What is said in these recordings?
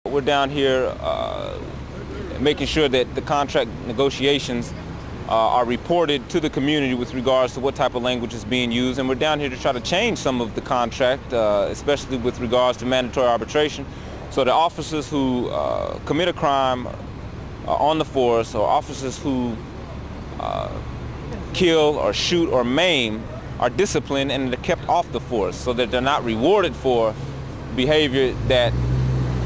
We're down here making sure that the contract negotiations are reported to the community with regards to what type of language is being used, and we're down here to try to change some of the contract, especially with regards to mandatory arbitration, so that officers who commit a crime on the force, or officers who kill or shoot or maim, are disciplined and they're kept off the force, so that they're not rewarded for behavior that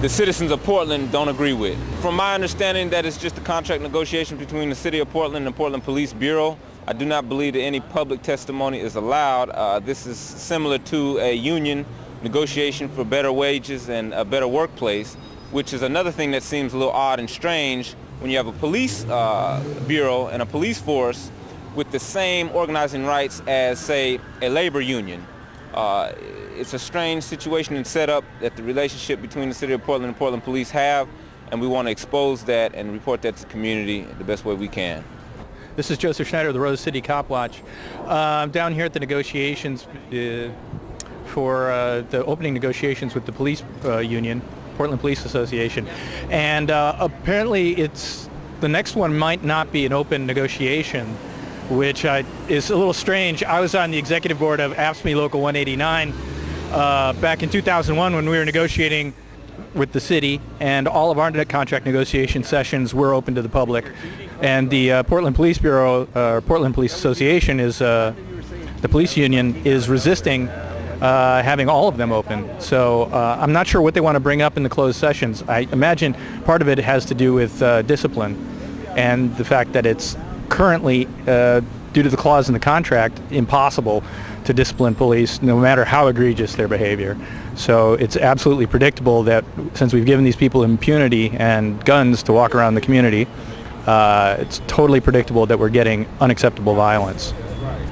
the citizens of Portland don't agree with. From my understanding, that is just a contract negotiation between the City of Portland and the Portland Police Bureau. I do not believe that any public testimony is allowed. This is similar to a union negotiation for better wages and a better workplace, which is another thing that seems a little odd and strange when you have a police bureau and a police force with the same organizing rights as, say, a labor union. It's a strange situation and setup that the relationship between the City of Portland and Portland Police have, and we want to expose that and report that to the community the best way we can. This is Joseph Schneider of the Rose City Cop Watch. I'm down here at the negotiations for the opening negotiations with the police union, Portland Police Association, and apparently the next one might not be an open negotiation, which is a little strange. I was on the executive board of AFSCME Local 189 back in 2001 when we were negotiating with the city, and all of our contract negotiation sessions were open to the public. And the Portland Police Bureau, Portland Police Association, the police union, is resisting having all of them open. So I'm not sure what they want to bring up in the closed sessions. I imagine part of it has to do with discipline and the fact that it's currently, due to the clause in the contract, impossible to discipline police no matter how egregious their behavior. So it's absolutely predictable that since we've given these people impunity and guns to walk around the community, it's totally predictable that we're getting unacceptable violence.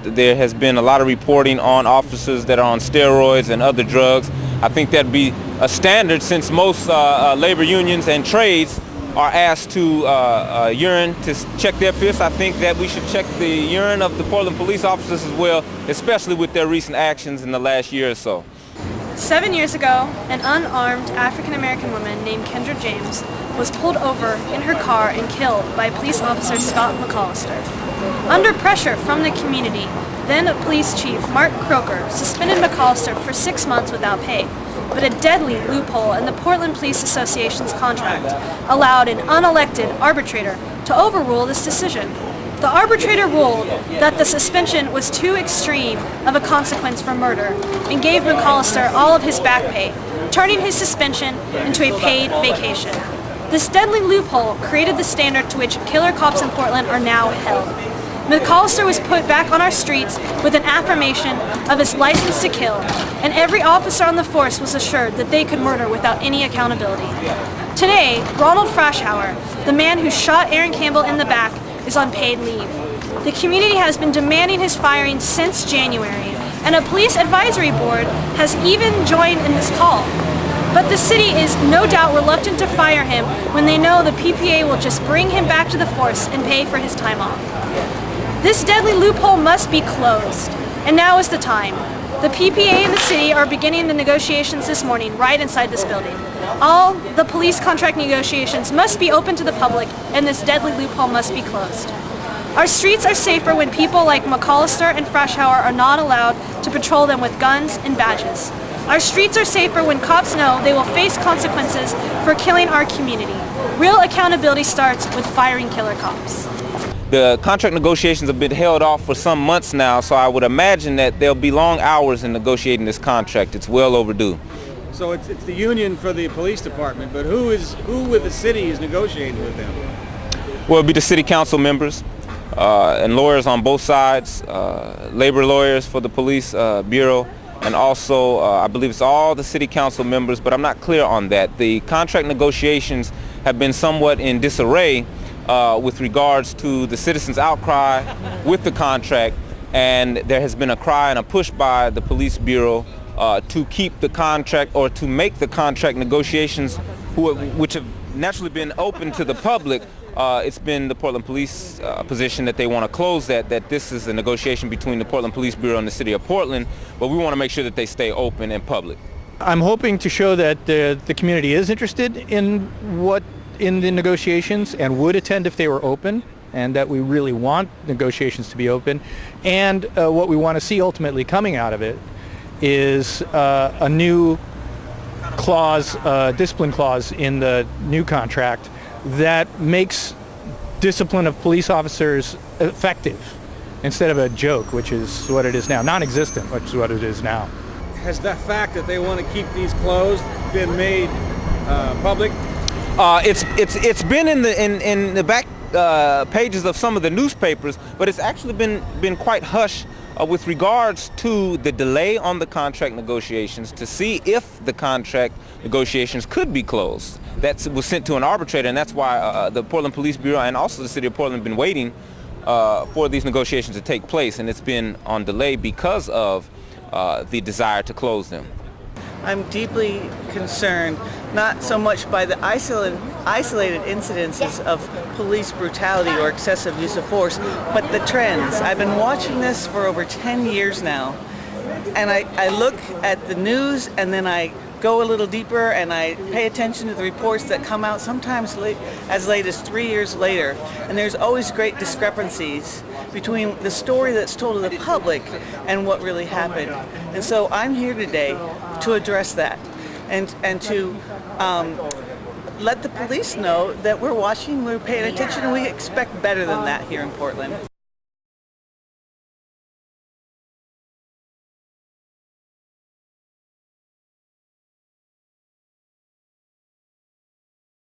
There has been a lot of reporting on officers that are on steroids and other drugs. I think that'd be a standard since most labor unions and trades are asked to urine to check their piss. I think that we should check the urine of the Portland police officers as well, especially with their recent actions in the last year or so. 7 years ago, an unarmed African-American woman named Kendra James was pulled over in her car and killed by police officer Scott McAllister. Under pressure from the community, then Police Chief Mark Croker suspended McAllister for 6 months without pay. But a deadly loophole in the Portland Police Association's contract allowed an unelected arbitrator to overrule this decision. The arbitrator ruled that the suspension was too extreme of a consequence for murder and gave McAllister all of his back pay, turning his suspension into a paid vacation. This deadly loophole created the standard to which killer cops in Portland are now held. McAllister was put back on our streets with an affirmation of his license to kill, and every officer on the force was assured that they could murder without any accountability. Today, Ronald Frashour, the man who shot Aaron Campbell in the back, is on paid leave. The community has been demanding his firing since January, and a police advisory board has even joined in this call. But the city is no doubt reluctant to fire him when they know the PPA will just bring him back to the force and pay for his time off. This deadly loophole must be closed, and now is the time. The PPA and the city are beginning the negotiations this morning right inside this building. All the police contract negotiations must be open to the public, and this deadly loophole must be closed. Our streets are safer when people like McAllister and Frashour are not allowed to patrol them with guns and badges. Our streets are safer when cops know they will face consequences for killing our community. Real accountability starts with firing killer cops. The contract negotiations have been held off for some months now, so I would imagine that there'll be long hours in negotiating this contract. It's well overdue. So it's the union for the police department, but who with the city is negotiating with them? Well, it'll be the city council members and lawyers on both sides, labor lawyers for the police bureau, and also I believe it's all the city council members, but I'm not clear on that. The contract negotiations have been somewhat in disarray with regards to the citizens' outcry with the contract, and there has been a cry and a push by the police bureau to keep the contract, or to make the contract negotiations, which have naturally been open to the public. It's been the Portland Police position that they want to close that this is a negotiation between the Portland Police Bureau and the City of Portland, but we want to make sure that they stay open and public. I'm hoping to show that the community is interested in the negotiations and would attend if they were open, and that we really want negotiations to be open. And what we want to see ultimately coming out of it is a new clause, discipline clause in the new contract that makes discipline of police officers effective instead of a joke, which is what it is now, non-existent, which is what it is now. Has the fact that they want to keep these closed been made public? It's been in the back pages of some of the newspapers, but it's actually been quite hush with regards to the delay on the contract negotiations to see if the contract negotiations could be closed. That was sent to an arbitrator, and that's why the Portland Police Bureau and also the City of Portland have been waiting for these negotiations to take place, and it's been on delay because of the desire to close them. I'm deeply concerned, not so much by the isolated incidences of police brutality or excessive use of force, but the trends. I've been watching this for over 10 years now, and I look at the news, and then I go a little deeper and I pay attention to the reports that come out sometimes as late as 3 years later, and there's always great discrepancies between the story that's told to the public and what really happened. And so I'm here today to address that and to let the police know that we're watching, we're paying attention, and we expect better than that here in Portland.